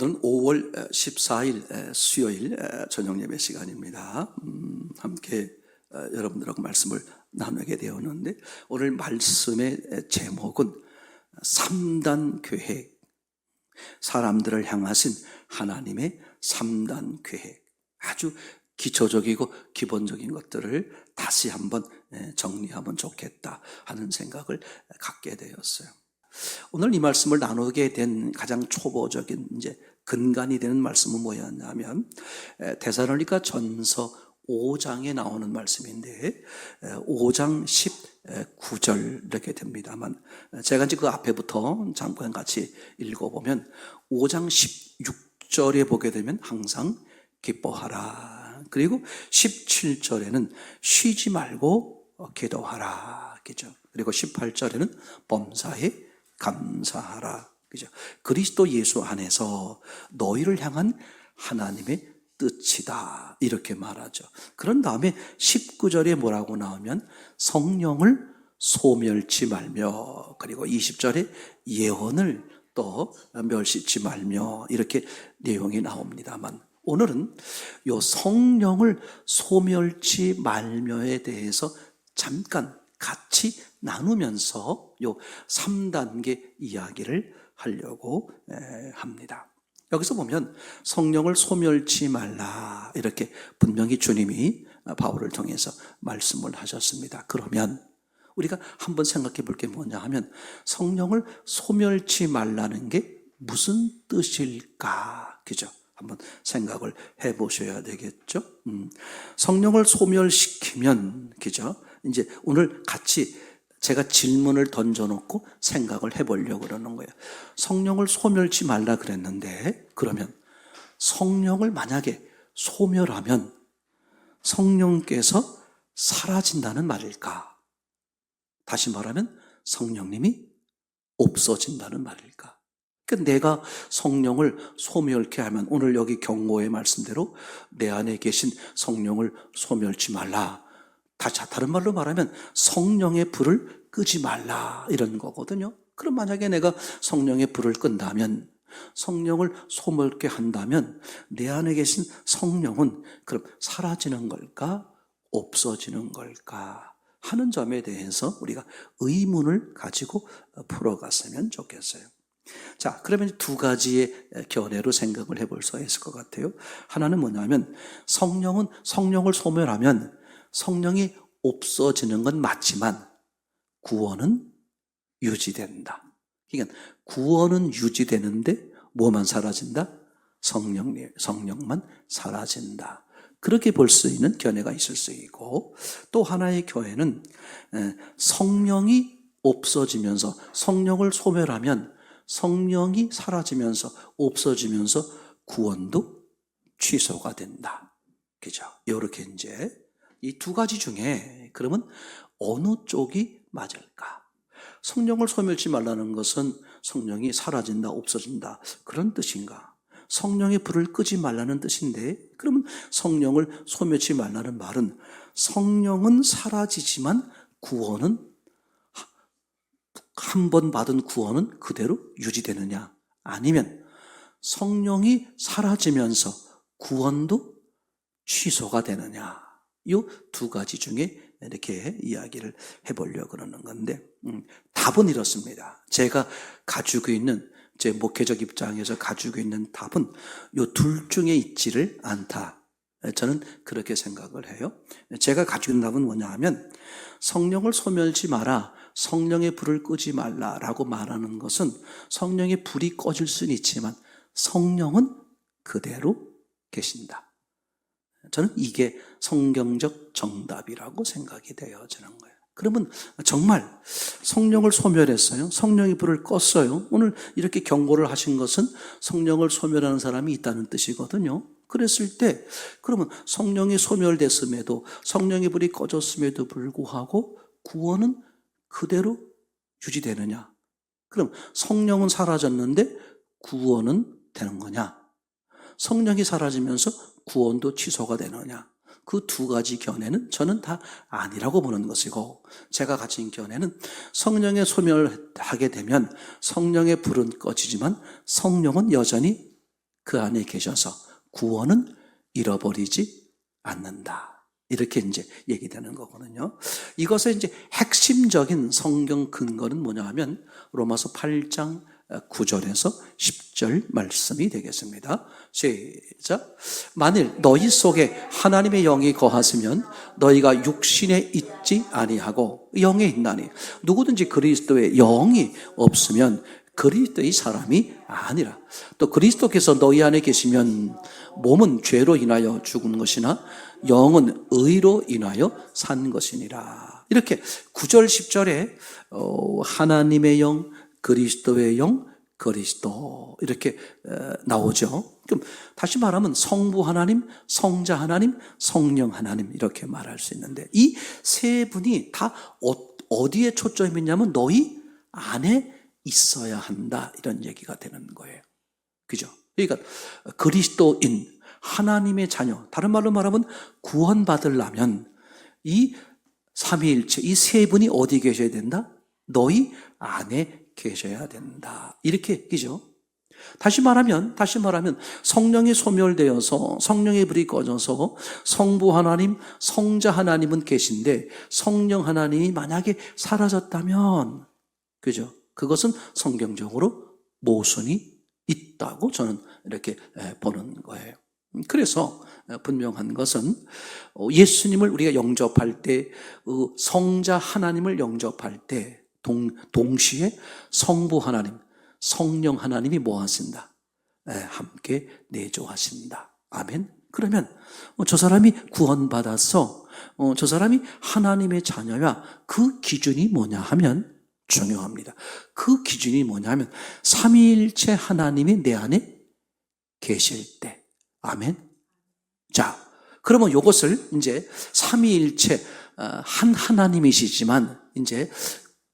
오늘은 5월 14일 수요일 저녁 예배 시간입니다. 함께 여러분들하고 말씀을 나누게 되었는데, 오늘 말씀의 제목은 3단 계획, 사람들을 향하신 하나님의 3단 계획. 아주 기초적이고 기본적인 것들을 다시 한번 정리하면 좋겠다 하는 생각을 갖게 되었어요. 오늘 이 말씀을 나누게 된 가장 초보적인 근간이 되는 말씀은 뭐였냐면, 데살로니가 전서 5장에 나오는 말씀인데 5장 19절 이렇게 됩니다만, 제가 이제 그 앞에부터 잠깐 같이 읽어보면 5장 16절에 보게 되면 항상 기뻐하라, 그리고 17절에는 쉬지 말고 기도하라, 그죠? 그리고 18절에는 범사에 감사하라, 그죠? 그리스도 예수 안에서 너희를 향한 하나님의 뜻이다, 이렇게 말하죠. 그런 다음에 19절에 뭐라고 나오면 성령을 소멸치 말며, 그리고 20절에 예언을 또 멸시치 말며, 이렇게 내용이 나옵니다만, 오늘은 요 성령을 소멸치 말며에 대해서 잠깐 같이 나누면서 요 3단계 이야기를 하려고 합니다. 여기서 보면 성령을 소멸치 말라, 이렇게 분명히 주님이 바울을 통해서 말씀을 하셨습니다. 그러면 우리가 한번 생각해 볼 게 뭐냐 하면, 성령을 소멸치 말라는 게 무슨 뜻일까? 그죠? 한번 생각을 해 보셔야 되겠죠? 성령을 소멸시키면, 그죠? 이제 오늘 같이 제가 질문을 던져놓고 생각을 해보려고 그러는 거예요. 성령을 소멸치 말라 그랬는데, 그러면 성령을 만약에 소멸하면 성령께서 사라진다는 말일까? 다시 말하면 성령님이 없어진다는 말일까? 그러니까 내가 성령을 소멸케 하면, 오늘 여기 경고의 말씀대로 내 안에 계신 성령을 소멸치 말라, 다른 말로 말하면 성령의 불을 끄지 말라, 이런 거거든요. 그럼 만약에 내가 성령의 불을 끈다면, 성령을 소멸케 한다면 내 안에 계신 성령은 그럼 사라지는 걸까? 없어지는 걸까? 하는 점에 대해서 우리가 의문을 가지고 풀어갔으면 좋겠어요. 자, 그러면 두 가지의 견해로 생각을 해볼 수 있을 것 같아요. 하나는 뭐냐면, 성령을 소멸하면 성령이 없어지는 건 맞지만 구원은 유지된다. 그러니까 구원은 유지되는데 뭐만 사라진다? 성령만 사라진다. 그렇게 볼 수 있는 견해가 있을 수 있고, 또 하나의 견해는 성령이 없어지면서, 성령을 소멸하면 성령이 사라지면서 없어지면서 구원도 취소가 된다. 그죠? 이렇게 이제 이 두 가지 중에 그러면 어느 쪽이 맞을까? 성령을 소멸치 말라는 것은 성령이 사라진다, 없어진다, 그런 뜻인가? 성령의 불을 끄지 말라는 뜻인데, 그러면 성령을 소멸치 말라는 말은 성령은 사라지지만 구원은, 한 번 받은 구원은 그대로 유지되느냐, 아니면 성령이 사라지면서 구원도 취소가 되느냐, 이 두 가지 중에 이렇게 이야기를 해보려고 그러는 건데, 답은 이렇습니다. 제가 가지고 있는, 제 목회적 입장에서 가지고 있는 답은 이 둘 중에 있지를 않다. 저는 그렇게 생각을 해요. 제가 가지고 있는 답은 뭐냐 하면, 성령을 소멸치 마라, 성령의 불을 끄지 말라라고 말하는 것은 성령의 불이 꺼질 수는 있지만 성령은 그대로 계신다. 저는 이게 성경적 정답이라고 생각이 되어지는 거예요. 그러면 정말 성령을 소멸했어요. 성령의 불을 껐어요. 오늘 이렇게 경고를 하신 것은 성령을 소멸하는 사람이 있다는 뜻이거든요. 그랬을 때, 그러면 성령이 소멸됐음에도, 성령의 불이 꺼졌음에도 불구하고 구원은 그대로 유지되느냐? 그럼 성령은 사라졌는데 구원은 되는 거냐? 성령이 사라지면서 구원도 취소가 되느냐? 그 두 가지 견해는 저는 다 아니라고 보는 것이고, 제가 가진 견해는 성령의 소멸하게 되면 성령의 불은 꺼지지만 성령은 여전히 그 안에 계셔서 구원은 잃어버리지 않는다. 이렇게 이제 얘기되는 거거든요. 이것의 이제 핵심적인 성경 근거는 뭐냐 하면 로마서 8장 9절에서 10절 말씀이 되겠습니다. 시작. 만일 너희 속에 하나님의 영이 거하시면 너희가 육신에 있지 아니하고 영에 있나니 누구든지 그리스도의 영이 없으면 그리스도의 사람이 아니라. 또 그리스도께서 너희 안에 계시면 몸은 죄로 인하여 죽은 것이나 영은 의로 인하여 산 것이니라. 이렇게 9절 10절에 하나님의 영, 그리스도의 영, 그리스도 이렇게 나오죠. 그럼 다시 말하면 성부 하나님, 성자 하나님, 성령 하나님 이렇게 말할 수 있는데 이 세 분이 다 어디에 초점이 있냐면 너희 안에 있어야 한다 이런 얘기가 되는 거예요. 그죠? 그러니까 그리스도인 하나님의 자녀, 다른 말로 말하면 구원받으려면 이 삼위일체 이 세 분이 어디 계셔야 된다? 너희 안에 계셔야 된다. 이렇게 얘기죠. 다시 말하면 성령이 소멸되어서 성령의 불이 꺼져서 성부 하나님, 성자 하나님은 계신데 성령 하나님이 만약에 사라졌다면, 그죠? 그것은 성경적으로 모순이 있다고 저는 이렇게 보는 거예요. 그래서 분명한 것은 예수님을 우리가 영접할 때 성자 하나님을 영접할 때 동시에 성부 하나님, 성령 하나님이 뭐 하신다? 함께 내조하신다. 아멘. 그러면 저 사람이 구원받아서 저 사람이 하나님의 자녀야. 그 기준이 뭐냐 하면 중요합니다. 그 기준이 뭐냐 하면 삼위일체 하나님이 내 안에 계실 때. 아멘. 자, 그러면 이것을 이제 삼위일체 한 하나님이시지만 이제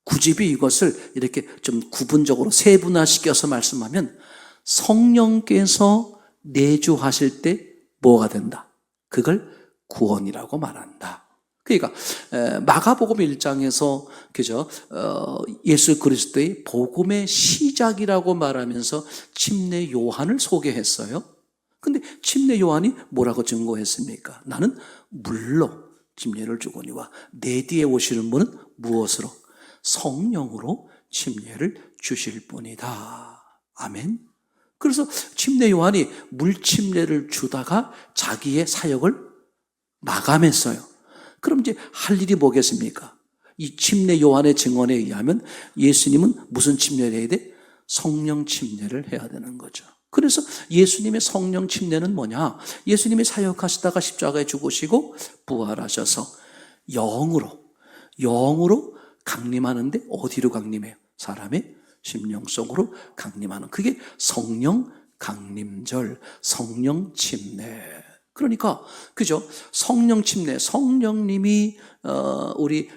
굳이 이것을 이렇게 좀 구분적으로 세분화시켜서 말씀하면 성령께서 내주하실 때 뭐가 된다? 그걸 구원이라고 말한다. 그러니까 마가복음 1장에서 그죠? 예수 그리스도의 복음의 시작이라고 말하면서 침례 요한을 소개했어요. 근데 침례 요한이 뭐라고 증거했습니까? 나는 물로 침례를 주거니와 내 뒤에 오시는 분은 무엇으로? 성령으로 침례를 주실 분이다. 아멘. 그래서 침례 요한이 물 침례를 주다가 자기의 사역을 마감했어요. 그럼 이제 할 일이 뭐겠습니까? 이 침례 요한의 증언에 의하면 예수님은 무슨 침례를 해야 돼? 성령 침례를 해야 되는 거죠. 그래서 예수님의 성령 침례는 뭐냐? 예수님이 사역하시다가 십자가에 죽으시고 부활하셔서 영으로 강림하는데 어디로 강림해요? 사람의 심령 속으로 강림하는 그게 성령 강림절, 성령 침례. 그러니까 그죠? 성령 침례, 성령님이 우리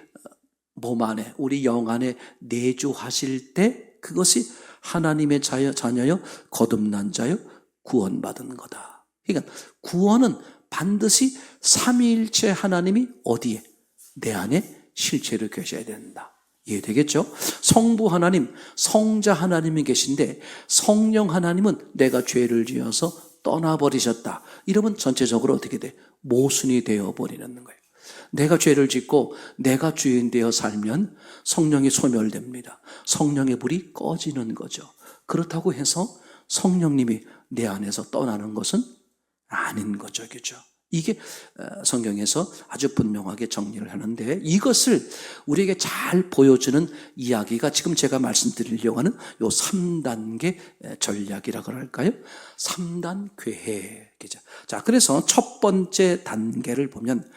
몸 안에, 우리 영 안에 내주하실 때 그것이 하나님의 자녀여 거듭난 자여 구원받은 거다. 그러니까 구원은 반드시 삼위일체 하나님이 어디에? 내 안에 실체로 계셔야 된다. 이해되겠죠? 성부 하나님, 성자 하나님이 계신데 성령 하나님은 내가 죄를 지어서 떠나버리셨다. 이러면 전체적으로 어떻게 돼? 모순이 되어버리는 거예요. 내가 죄를 짓고 내가 주인 되어 살면 성령이 소멸됩니다. 성령의 불이 꺼지는 거죠. 그렇다고 해서 성령님이 내 안에서 떠나는 것은 아닌 거죠. 그죠? 이게 성경에서 아주 분명하게 정리를 하는데 이것을 우리에게 잘 보여주는 이야기가 지금 제가 말씀드리려고 하는 요 3단계 전략이라고 할까요? 3단 괴해. 자, 그래서 첫 번째 단계를 보면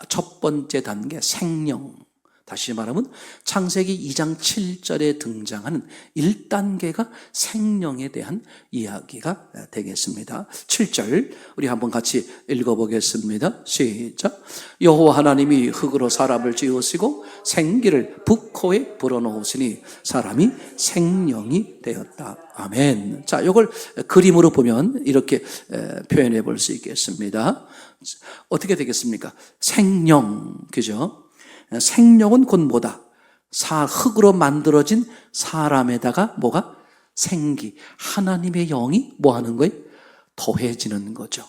첫 번째 단계 생령. 다시 말하면 창세기 2장 7절에 등장하는 1단계가 생명에 대한 이야기가 되겠습니다. 7절 우리 한번 같이 읽어보겠습니다. 시작. 여호와 하나님이 흙으로 사람을 지으시고 생기를 북코에 불어넣으시니 사람이 생명이 되었다. 아멘. 자, 이걸 그림으로 보면 이렇게 표현해 볼 수 있겠습니다. 어떻게 되겠습니까? 그죠? 생명은 곧 뭐다? 흙으로 만들어진 사람에다가 뭐가? 생기, 하나님의 영이 뭐 하는 거예요? 더해지는 거죠.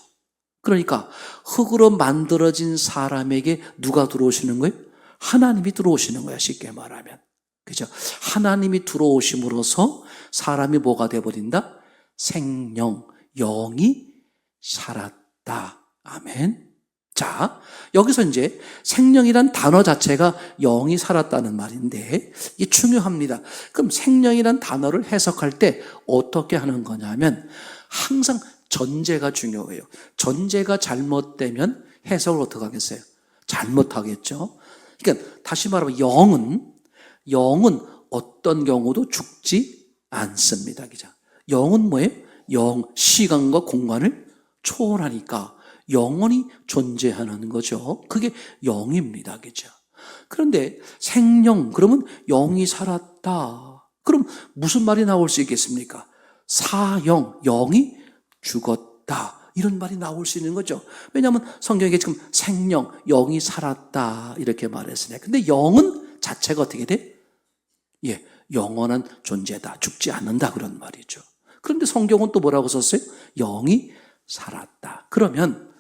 그러니까 흙으로 만들어진 사람에게 누가 들어오시는 거예요? 하나님이 들어오시는 거야, 쉽게 말하면. 그죠? 하나님이 들어오심으로써 사람이 뭐가 되어버린다? 생명, 영이 살았다. 아멘. 자, 여기서 이제 생명이란 단어 자체가 영이 살았다는 말인데 이게 중요합니다. 그럼 생명이란 단어를 해석할 때 어떻게 하는 거냐면 항상 전제가 중요해요. 전제가 잘못되면 해석을 어떻게 하겠어요? 잘못하겠죠. 그러니까 다시 말하면 영은 어떤 경우도 죽지 않습니다. 그죠? 영은 뭐예요? 시간과 공간을 초월하니까 영원히 존재하는 거죠. 그게 영입니다. 그죠? 그런데 생명, 그러면 영이 살았다. 그럼 무슨 말이 나올 수 있겠습니까? 사영, 영이 죽었다. 이런 말이 나올 수 있는 거죠. 왜냐하면 성경에 지금 생명, 영이 살았다. 이렇게 말했으니까. 근데 영은 자체가 어떻게 돼? 예, 영원한 존재다. 죽지 않는다. 그런 말이죠. 그런데 성경은 또 뭐라고 썼어요? 영이 살았다. 그러면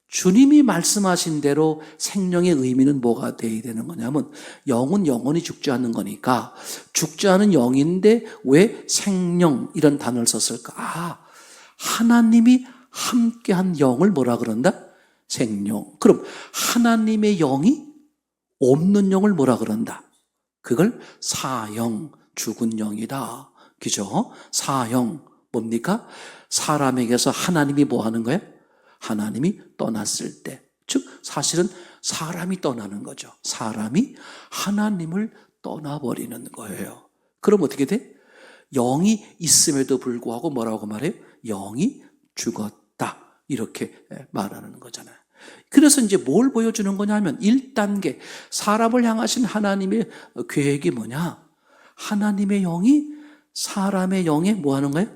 주님이 말씀하신 대로 생명의 의미는 뭐가 돼야 되는 거냐면 영은 영원히 죽지 않는 거니까 죽지 않은 영인데 왜 생명 이런 단어를 썼을까? 하나님이 함께한 영을 뭐라 그런다? 생명. 그럼 하나님의 영이 없는 영을 뭐라 그런다? 그걸 사영, 죽은 영이다. 그죠? 사영, 뭡니까? 사람에게서 하나님이 뭐 하는 거예요? 하나님이 떠났을 때, 즉 사실은 사람이 떠나는 거죠. 사람이 하나님을 떠나버리는 거예요. 그럼 어떻게 돼? 영이 있음에도 불구하고 뭐라고 말해요? 영이 죽었다. 이렇게 말하는 거잖아요. 그래서 이제 뭘 보여주는 거냐면 1단계 사람을 향하신 하나님의 계획이 뭐냐? 하나님의 영이 사람의 영에 뭐 하는 거예요?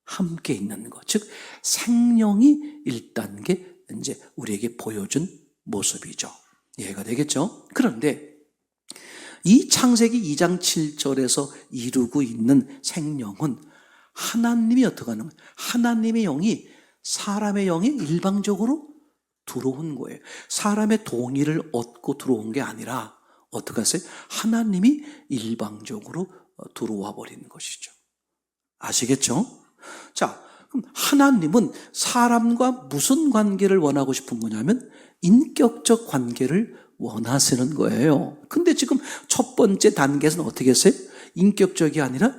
함께 있는 것. 즉 생명이 1단계 이제 우리에게 보여준 모습이죠. 이해가 되겠죠? 그런데 이 창세기 2장 7절에서 이루고 있는 생명은 하나님이 어떻게 하는 거예요? 하나님의 영이 사람의 영에 일방적으로 들어온 거예요. 사람의 동의를 얻고 들어온 게 아니라 어떻게 하세요? 하나님이 일방적으로 들어와 버리는 것이죠. 아시겠죠? 자, 그럼 하나님은 사람과 무슨 관계를 원하고 싶은 거냐면 인격적 관계를 원하시는 거예요. 근데 지금 첫 번째 단계에서는 어떻게 했어요? 인격적이 아니라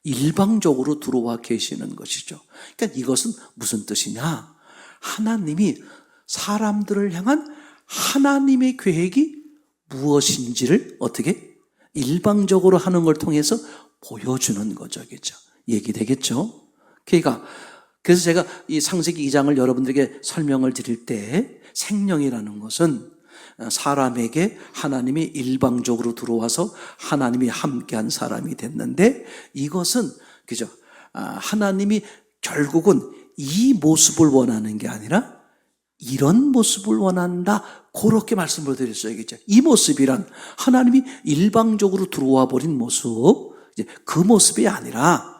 일방적으로 들어와 계시는 것이죠. 그러니까 이것은 무슨 뜻이냐? 하나님이 사람들을 향한 하나님의 계획이 무엇인지를 어떻게? 일방적으로 하는 걸 통해서 보여주는 거죠. 그죠? 얘기되겠죠? 그러니까 그래서 제가 이 창세기 2장을 여러분들에게 설명을 드릴 때 생명이라는 것은 사람에게 하나님이 일방적으로 들어와서 하나님이 함께한 사람이 됐는데 이것은 그죠? 하나님이 결국은 이 모습을 원하는 게 아니라 이런 모습을 원한다. 그렇게 말씀을 드렸어야겠죠. 이 모습이란 하나님이 일방적으로 들어와 버린 모습, 그 모습이 아니라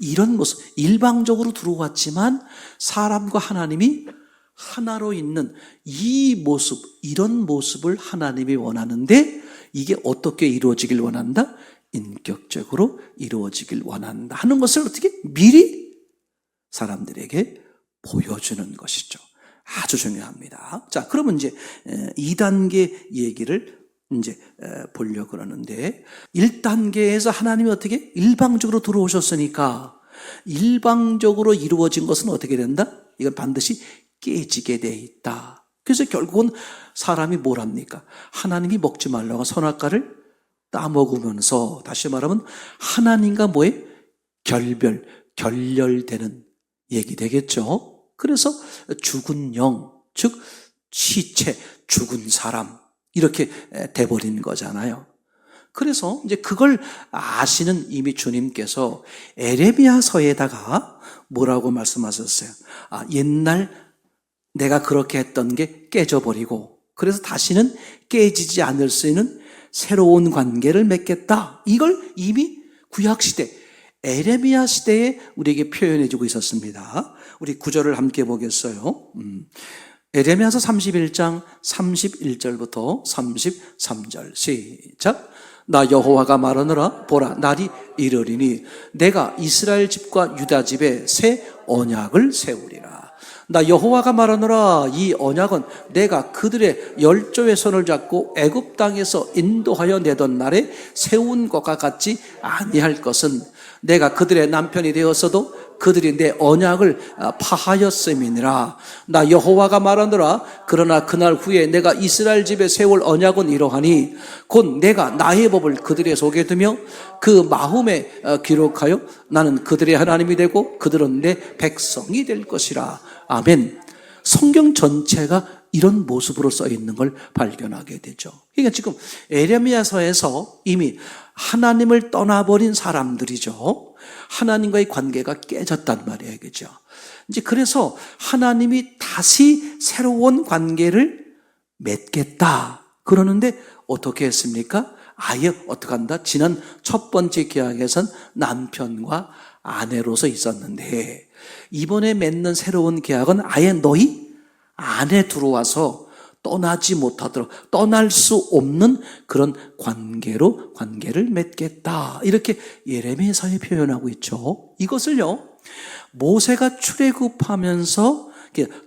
이런 모습, 일방적으로 들어왔지만 사람과 하나님이 하나로 있는 이 모습, 이런 모습을 하나님이 원하는데 이게 어떻게 이루어지길 원한다? 인격적으로 이루어지길 원한다 하는 것을 어떻게 미리 사람들에게 보여주는 것이죠. 아주 중요합니다. 자, 그러면 이제 2단계 얘기를 이제 보려고 그러는데 1단계에서 하나님이 어떻게 일방적으로 들어오셨으니까 일방적으로 이루어진 것은 어떻게 된다? 이건 반드시 깨지게 돼 있다. 그래서 결국은 사람이 뭘 합니까? 하나님이 먹지 말라고 선악과를 따먹으면서 다시 말하면 하나님과 뭐에 결렬되는 얘기 되겠죠. 그래서 죽은 영, 즉 시체, 죽은 사람 이렇게 돼버린 거잖아요. 그래서 이제 그걸 아시는 이미 주님께서 에레미야서에다가 뭐라고 말씀하셨어요? 옛날 내가 그렇게 했던 게 깨져버리고 그래서 다시는 깨지지 않을 수 있는 새로운 관계를 맺겠다. 이걸 이미 구약시대 에레미야 시대에 우리에게 표현해 주고 있었습니다. 우리 구절을 함께 보겠어요. 에레미야서 31장 31절부터 33절 시작. 나 여호와가 말하노라. 보라, 날이 이르리니 내가 이스라엘 집과 유다 집에 새 언약을 세우리라. 나 여호와가 말하노라. 이 언약은 내가 그들의 열조의 손을 잡고 애굽 땅에서 인도하여 내던 날에 세운 것과 같지 아니할 것은 내가 그들의 남편이 되었어도 그들이 내 언약을 파하였음이니라. 나 여호와가 말하노라. 그러나 그날 후에 내가 이스라엘 집에 세울 언약은 이러하니 곧 내가 나의 법을 그들의 속에 두며 그 마음에 기록하여 나는 그들의 하나님이 되고 그들은 내 백성이 될 것이라. 아멘. 성경 전체가 이런 모습으로 써 있는 걸 발견하게 되죠. 그러니까 지금 에레미야서에서 이미 하나님을 떠나버린 사람들이죠. 하나님과의 관계가 깨졌단 말이에요. 그죠? 이제 그래서 하나님이 다시 새로운 관계를 맺겠다. 그러는데 어떻게 했습니까? 아예 어떻게 한다? 지난 첫 번째 계약에선 남편과 아내로서 있었는데 이번에 맺는 새로운 계약은 아예 너희 안에 들어와서 떠나지 못하도록 떠날 수 없는 그런 관계를 맺겠다. 이렇게 예레미야서에 표현하고 있죠. 이것을요, 모세가 출애굽하면서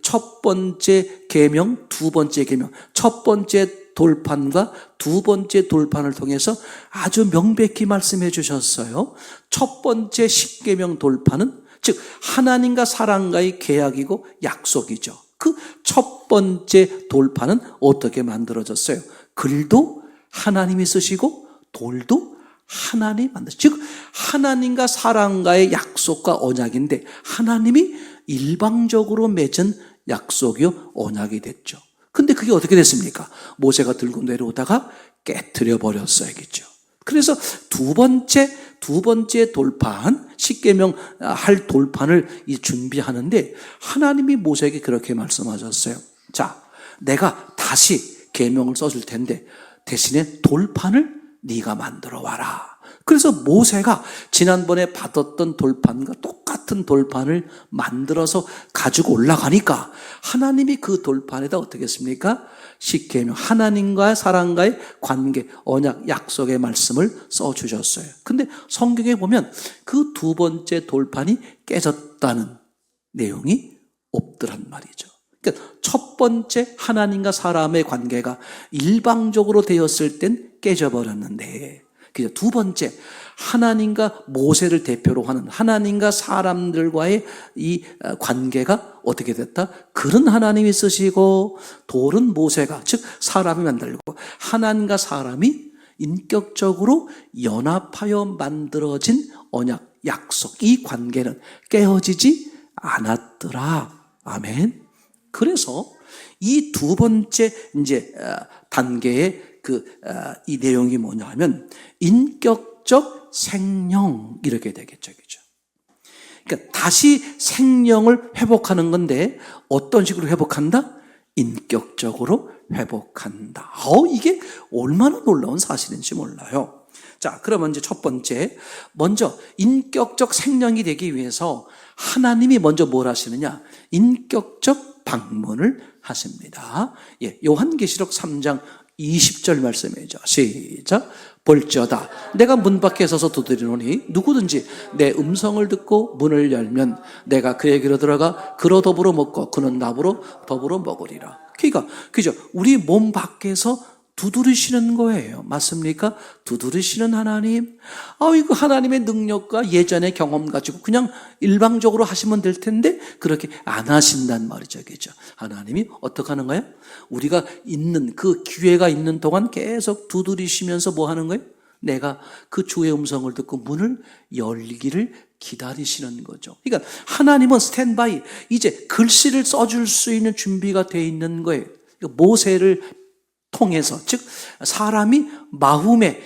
첫 번째 계명, 두 번째 계명, 첫 번째 돌판과 두 번째 돌판을 통해서 아주 명백히 말씀해 주셨어요. 첫 번째 십계명 돌판은 즉 하나님과 사람과의 계약이고 약속이죠. 그 첫 번째 돌판은 어떻게 만들어졌어요? 글도 하나님이 쓰시고 돌도 하나님이 만드셨어요. 즉 하나님과 사람과의 약속과 언약인데 하나님이 일방적으로 맺은 약속이요 언약이 됐죠. 근데 그게 어떻게 됐습니까? 모세가 들고 내려오다가 깨트려 버렸어요. 그죠? 그래서 두 번째 돌판, 십계명 할 돌판을 준비하는데 하나님이 모세에게 그렇게 말씀하셨어요. 자, 내가 다시 계명을 써줄 텐데 대신에 돌판을 네가 만들어 와라. 그래서 모세가 지난번에 받았던 돌판과 똑같은 돌판을 만들어서 가지고 올라가니까 하나님이 그 돌판에다 어떻게 했습니까? 십계명, 하나님과 사람과의 관계, 언약, 약속의 말씀을 써주셨어요. 근데 성경에 보면 그 두 번째 돌판이 깨졌다는 내용이 없더란 말이죠. 그러니까 첫 번째 하나님과 사람의 관계가 일방적으로 되었을 땐 깨져버렸는데 두 번째 하나님과 모세를 대표로 하는 하나님과 사람들과의 이 관계가 어떻게 됐다? 글은 하나님이 쓰시고 돌은 모세가 즉 사람이 만들고 하나님과 사람이 인격적으로 연합하여 만들어진 언약, 약속 이 관계는 깨어지지 않았더라. 아멘. 그래서 이 두 번째 이제 단계의 이 내용이 뭐냐 하면 인격적 생령 이렇게 되겠죠. 그죠? 그러니까 다시 생령을 회복하는 건데 어떤 식으로 회복한다? 인격적으로 회복한다. 이게 얼마나 놀라운 사실인지 몰라요. 자, 그러면 이제 첫 번째, 먼저 인격적 생령이 되기 위해서 하나님이 먼저 뭘 하시느냐? 인격적 방문을 하십니다. 요한계시록 3장 20절 말씀이죠. 시작. 볼지어다 내가 문 밖에 서서 두드리노니 누구든지 내 음성을 듣고 문을 열면 내가 그에게로 들어가 그로 더불어 먹고 그는 나로 더불어 먹으리라. 그러니까 그죠? 우리 몸 밖에서 두드리시는 거예요. 맞습니까? 두드리시는 하나님. 이거 하나님의 능력과 예전의 경험 가지고 그냥 일방적으로 하시면 될 텐데 그렇게 안 하신단 말이죠. 그죠? 하나님이 어떻게 하는가요? 우리가 있는 그 기회가 있는 동안 계속 두드리시면서 뭐 하는 거예요? 내가 그 주의 음성을 듣고 문을 열기를 기다리시는 거죠. 그러니까 하나님은 스탠바이 이제 글씨를 써줄 수 있는 준비가 돼 있는 거예요. 모세를 통해서 즉 사람이 마음의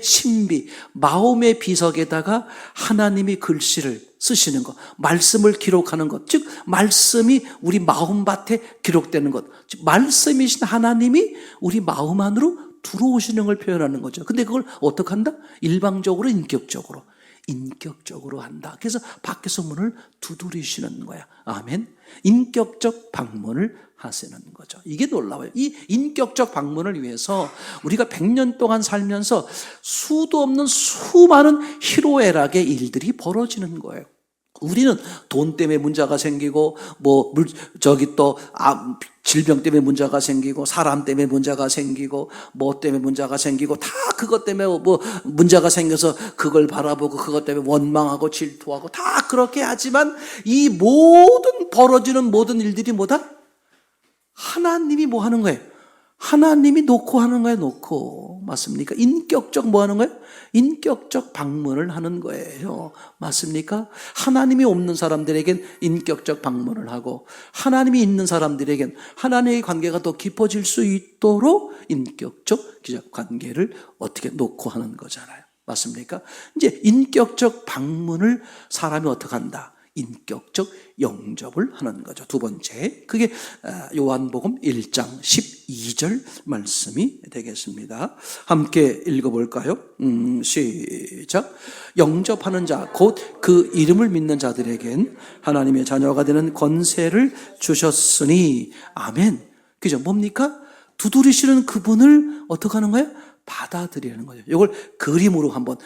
신비, 마음의 비석에다가 하나님이 글씨를 쓰시는 것, 말씀을 기록하는 것, 즉 말씀이 우리 마음밭에 기록되는 것, 즉 말씀이신 하나님이 우리 마음 안으로 들어오시는 걸 표현하는 거죠. 근데 그걸 어떻게 한다? 일방적으로 인격적으로 인격적으로 한다. 그래서 밖에서 문을 두드리시는 거야. 아멘. 인격적 방문을 하시는 거죠. 이게 놀라워요. 이 인격적 방문을 위해서 우리가 100년 동안 살면서 수도 없는 수많은 희로애락의 일들이 벌어지는 거예요. 우리는 돈 때문에 문제가 생기고, 질병 때문에 문제가 생기고, 사람 때문에 문제가 생기고, 뭐 때문에 문제가 생기고, 다 그것 때문에 문제가 생겨서 그걸 바라보고, 그것 때문에 원망하고 질투하고, 다 그렇게 하지만, 이 모든 벌어지는 모든 일들이 뭐다? 하나님이 뭐 하는 거예요? 하나님이 놓고 하는 거예요, 놓고. 맞습니까? 인격적 뭐 하는 거예요? 인격적 방문을 하는 거예요. 맞습니까? 하나님이 없는 사람들에겐 인격적 방문을 하고, 하나님이 있는 사람들에겐 하나님의 관계가 더 깊어질 수 있도록 인격적 관계를 어떻게 놓고 하는 거잖아요. 맞습니까? 이제 인격적 방문을 사람이 어떻게 한다? 인격적 영접을 하는 거죠. 두 번째, 그게 요한복음 1장 12절 말씀이 되겠습니다. 함께 읽어볼까요? 시작. 영접하는 자, 곧 그 이름을 믿는 자들에겐 하나님의 자녀가 되는 권세를 주셨으니. 아멘. 그죠? 뭡니까? 두드리시는 그분을 어떻게 하는 거예요? 받아들이는 거죠. 이걸 그림으로 한번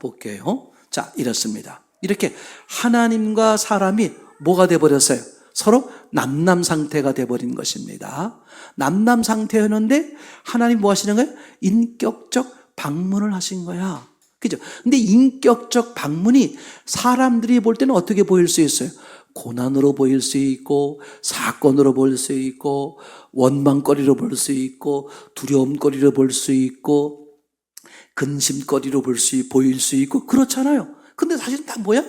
볼게요. 자, 이렇습니다. 이렇게 하나님과 사람이 뭐가 돼버렸어요? 서로 남남 상태가 돼버린 것입니다. 남남 상태였는데 하나님 뭐 하시는 거예요? 인격적 방문을 하신 거야. 그죠? 근데 인격적 방문이 사람들이 볼 때는 어떻게 보일 수 있어요? 고난으로 보일 수 있고, 사건으로 볼 수 있고, 원망거리로 볼 수 있고, 두려움거리로 볼 수 있고, 근심거리로 보일 수 있고, 그렇잖아요. 근데 사실은 다 뭐야?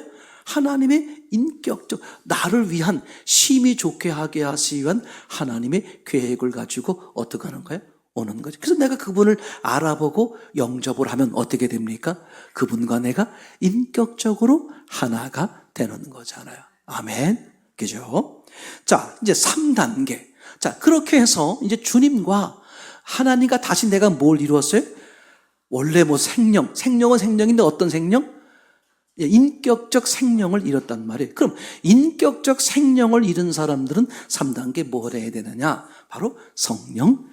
하나님의 인격적, 나를 위한, 심히 좋게 하게 하시기 위한 하나님의 계획을 가지고 어떻게 하는 거예요? 오는 거죠. 그래서 내가 그분을 알아보고 영접을 하면 어떻게 됩니까? 그분과 내가 인격적으로 하나가 되는 거잖아요. 아멘. 그죠? 자, 이제 3단계. 자, 그렇게 해서 이제 하나님과 다시 내가 뭘 이루었어요? 원래 생명은 생명인데 어떤 생명? 인격적 생명을 잃었단 말이에요. 그럼 인격적 생명을 잃은 사람들은 3단계 뭘 해야 되느냐? 바로 성령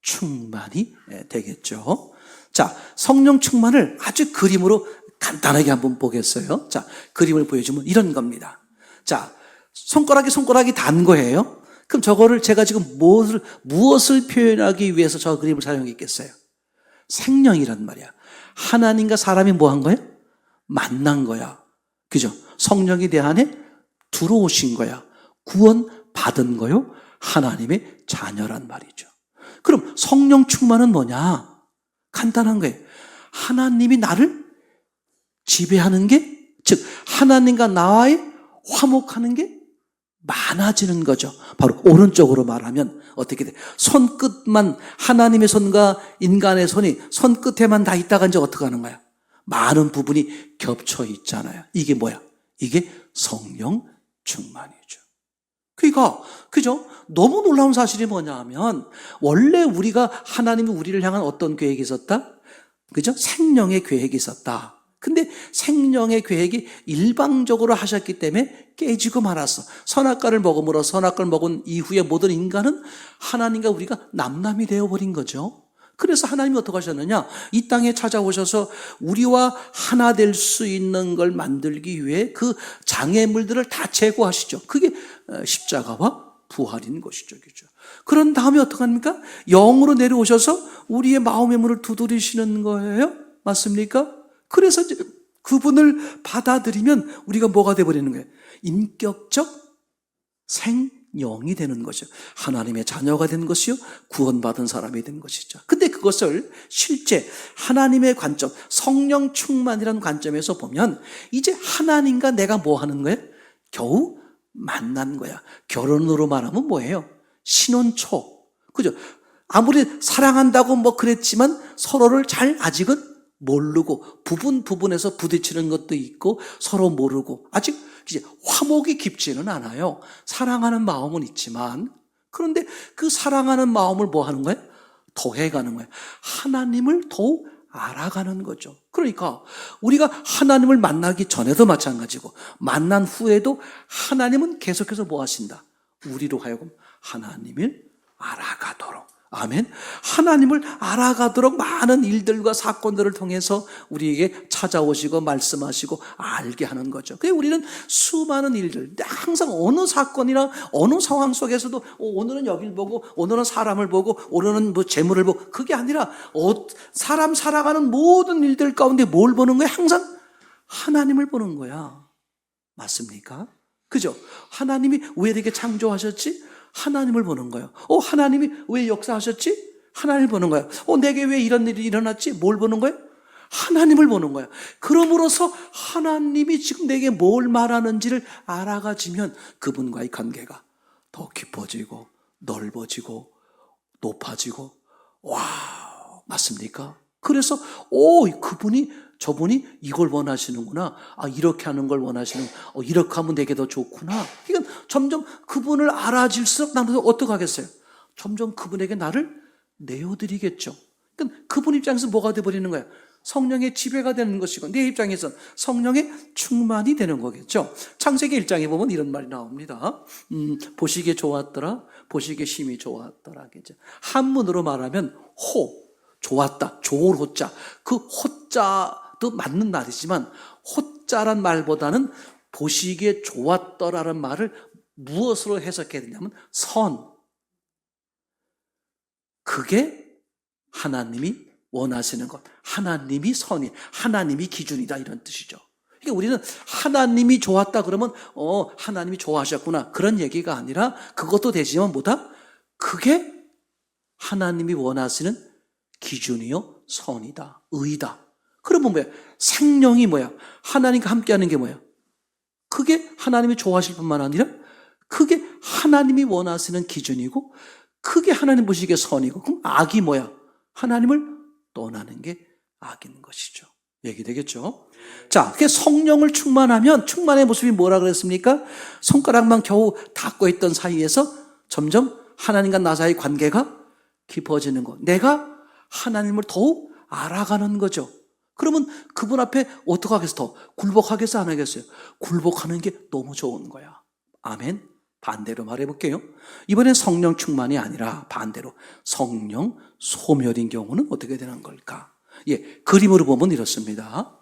충만이 되겠죠. 자, 성령 충만을 아주 그림으로 간단하게 한번 보겠어요. 자, 그림을 보여주면 이런 겁니다. 자, 손가락이 단 거예요. 그럼 저거를 제가 지금 무엇을 표현하기 위해서 저 그림을 사용했겠어요? 생명이란 말이야. 하나님과 사람이 뭐 한 거예요? 만난 거야. 그죠? 성령이 내 안에 들어오신 거야. 구원 받은 거요. 하나님의 자녀란 말이죠. 그럼 성령 충만은 뭐냐? 간단한 거예요. 하나님이 나를 지배하는 게, 즉 하나님과 나와의 화목하는 게 많아지는 거죠. 바로 오른쪽으로 말하면 어떻게 돼? 손끝만, 하나님의 손과 인간의 손이 손끝에만 다 있다가 이제 어떻게 하는 거야? 많은 부분이 겹쳐 있잖아요. 이게 뭐야? 이게 성령 충만이죠. 그러니까, 그죠? 너무 놀라운 사실이 뭐냐 하면, 원래 하나님이 우리를 향한 어떤 계획이 있었다? 그죠? 생명의 계획이 있었다. 근데 생명의 계획이 일방적으로 하셨기 때문에 깨지고 말았어. 선악과를 먹음으로 선악과를 먹은 이후에 모든 인간은 하나님과 우리가 남남이 되어버린 거죠. 그래서 하나님이 어떻게 하셨느냐? 이 땅에 찾아오셔서 우리와 하나 될 수 있는 걸 만들기 위해 그 장애물들을 다 제거하시죠. 그게 십자가와 부활인 것이죠. 그죠? 그런 다음에 어떻게 합니까? 영으로 내려오셔서 우리의 마음의 문을 두드리시는 거예요. 맞습니까? 그래서 그분을 받아들이면 우리가 뭐가 되어버리는 거예요? 인격적 생명이 되는 것이죠. 하나님의 자녀가 된 것이요, 구원받은 사람이 된 것이죠. 근데 그것을 실제 하나님의 관점, 성령 충만이라는 관점에서 보면 이제 하나님과 내가 뭐 하는 거예요? 겨우 만난 거야. 결혼으로 말하면 뭐예요? 신혼초. 그죠? 아무리 사랑한다고 그랬지만 서로를 잘 아직은 모르고 부분에서 부딪히는 것도 있고 서로 모르고 아직 이제 화목이 깊지는 않아요. 사랑하는 마음은 있지만, 그런데 그 사랑하는 마음을 뭐 하는 거예요? 더해가는 거예요. 하나님을 더욱 알아가는 거죠. 그러니까 우리가 하나님을 만나기 전에도 마찬가지고 만난 후에도 하나님은 계속해서 뭐 하신다? 우리로 하여금 하나님을 알아가도록, 아멘. 하나님을 알아가도록 많은 일들과 사건들을 통해서 우리에게 찾아오시고 말씀하시고 알게 하는 거죠. 그래서 우리는 수많은 일들, 항상 어느 사건이나 어느 상황 속에서도 오늘은 여길 보고, 오늘은 사람을 보고, 오늘은 뭐 재물을 보고, 그게 아니라 사람 살아가는 모든 일들 가운데 뭘 보는 거야? 항상 하나님을 보는 거야. 맞습니까? 그죠? 하나님이 왜 이렇게 창조하셨지? 하나님을 보는 거예요. 하나님이 왜 역사하셨지? 하나님을 보는 거예요. 내게 왜 이런 일이 일어났지? 뭘 보는 거예요? 하나님을 보는 거예요. 그러므로서 하나님이 지금 내게 뭘 말하는지를 알아가지면 그분과의 관계가 더 깊어지고 넓어지고 높아지고, 와, 맞습니까? 그래서 저분이 이걸 원하시는구나. 이렇게 하는 걸 원하시는, 이렇게 하면 내게 더 좋구나. 그러니까 점점 그분을 알아질수록 나는 어떻게 하겠어요? 점점 그분에게 나를 내어드리겠죠. 그러니까 그분 입장에서 뭐가 돼버리는 거야? 성령의 지배가 되는 것이고, 내 입장에서는 성령의 충만이 되는 거겠죠. 창세기 1장에 보면 이런 말이 나옵니다. 보시기에 좋았더라, 보시기에 심히 좋았더라. 한문으로 말하면 좋았다, 좋을 호자. 그 호자도 맞는 말이지만 호자란 말보다는 보시기에 좋았더라는 말을 무엇으로 해석해야 되냐면 선. 그게 하나님이 원하시는 것, 하나님이 선이, 하나님이 기준이다, 이런 뜻이죠. 그러니까 우리는 하나님이 좋았다 그러면 하나님이 좋아하셨구나, 그런 얘기가 아니라 그것도 되지만 뭐다? 그게 하나님이 원하시는 기준이요, 선이다, 의다. 그러면 뭐야? 생명이 뭐야? 하나님과 함께하는 게 뭐야? 그게 하나님이 좋아하실 뿐만 아니라 그게 하나님이 원하시는 기준이고, 그게 하나님 보시기에 선이고, 그럼 악이 뭐야? 하나님을 떠나는 게 악인 것이죠. 얘기되겠죠? 자, 그 성령을 충만하면, 충만의 모습이 뭐라 그랬습니까? 손가락만 겨우 닿고 있던 사이에서 점점 하나님과 나 사이의 관계가 깊어지는 것. 내가 하나님을 더욱 알아가는 거죠. 그러면 그분 앞에 어떻게 하겠어? 더 굴복하겠어, 안 하겠어요? 굴복하는 게 너무 좋은 거야. 아멘. 반대로 말해볼게요. 이번엔 성령 충만이 아니라 반대로 성령 소멸인 경우는 어떻게 되는 걸까? 그림으로 보면 이렇습니다.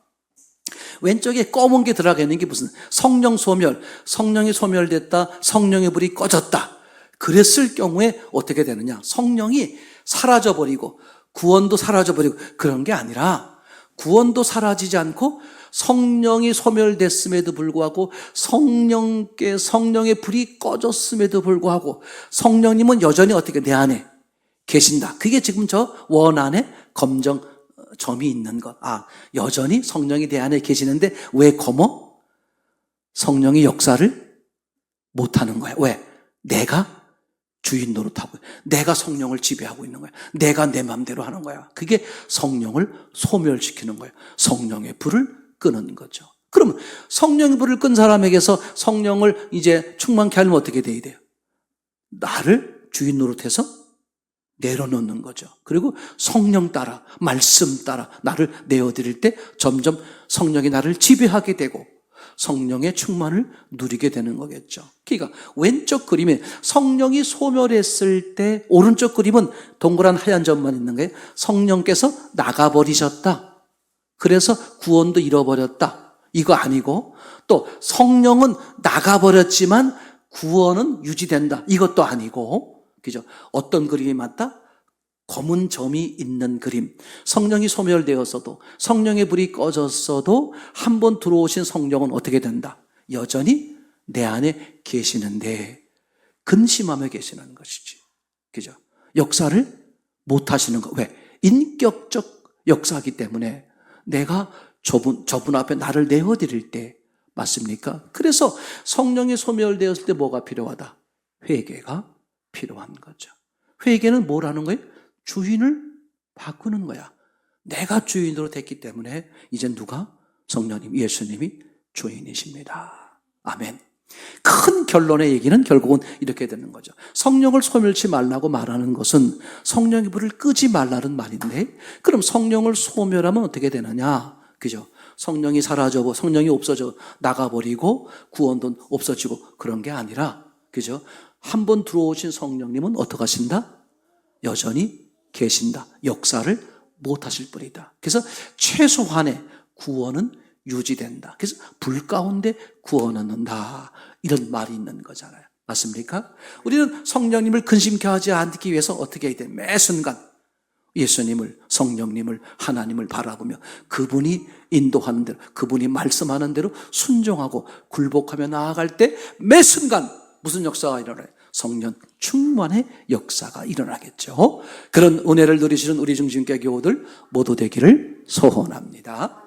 왼쪽에 검은 게 들어가 있는 게 무슨 성령 소멸, 성령이 소멸됐다, 성령의 불이 꺼졌다. 그랬을 경우에 어떻게 되느냐? 성령이 사라져버리고 구원도 사라져버리고 그런 게 아니라, 구원도 사라지지 않고 성령이 소멸됐음에도 불구하고 성령의 불이 꺼졌음에도 불구하고 성령님은 여전히 어떻게 내 안에 계신다. 그게 지금 저 원 안에 검정점이 있는 것. 여전히 성령이 내 안에 계시는데 왜 검어? 성령이 역사를 못하는 거야. 왜? 내가 주인 노릇하고, 내가 성령을 지배하고 있는 거야. 내가 내 마음대로 하는 거야. 그게 성령을 소멸시키는 거야. 성령의 불을 끄는 거죠. 그러면 성령의 불을 끈 사람에게서 성령을 이제 충만케 하려면 어떻게 돼야 돼요? 나를 주인 노릇해서 내려놓는 거죠. 그리고 성령 따라, 말씀 따라 나를 내어드릴 때 점점 성령이 나를 지배하게 되고 성령의 충만을 누리게 되는 거겠죠. 그러니까 왼쪽 그림에 성령이 소멸했을 때, 오른쪽 그림은 동그란 하얀 점만 있는 거예요. 성령께서 나가버리셨다. 그래서 구원도 잃어버렸다. 이거 아니고, 또 성령은 나가버렸지만 구원은 유지된다. 이것도 아니고, 그죠? 어떤 그림이 맞다? 검은 점이 있는 그림. 성령이 소멸되었어도, 성령의 불이 꺼졌어도 한 번 들어오신 성령은 어떻게 된다? 여전히 내 안에 계시는데 근심하며 계시는 것이지. 그죠? 역사를 못 하시는 거. 왜? 인격적 역사이기 때문에 내가 저분 앞에 나를 내어드릴 때, 맞습니까? 그래서 성령이 소멸되었을 때 뭐가 필요하다? 회개가 필요한 거죠. 회개는 뭘 하는 거예요? 주인을 바꾸는 거야. 내가 주인으로 됐기 때문에 이제 누가? 성령님, 예수님이 주인이십니다. 아멘. 큰 결론의 얘기는 결국은 이렇게 되는 거죠. 성령을 소멸치 말라고 말하는 것은 성령의 불을 끄지 말라는 말인데, 그럼 성령을 소멸하면 어떻게 되느냐? 그죠? 성령이 사라져고 성령이 없어져 나가버리고 구원도 없어지고 그런 게 아니라, 그죠? 한번 들어오신 성령님은 어떻게 하신다? 여전히 계신다. 역사를 못 하실 뿐이다. 그래서 최소한의 구원은 유지된다. 그래서 불 가운데 구원하는다. 이런 말이 있는 거잖아요. 맞습니까? 우리는 성령님을 근심케 하지 않기 위해서 어떻게 해야 돼? 매 순간 예수님을, 성령님을, 하나님을 바라보며 그분이 인도하는 대로, 그분이 말씀하는 대로 순종하고 굴복하며 나아갈 때 매 순간 무슨 역사가 일어나요? 성령 충만의 역사가 일어나겠죠. 그런 은혜를 누리시는 우리 중심교 교우들 모두 되기를 소원합니다.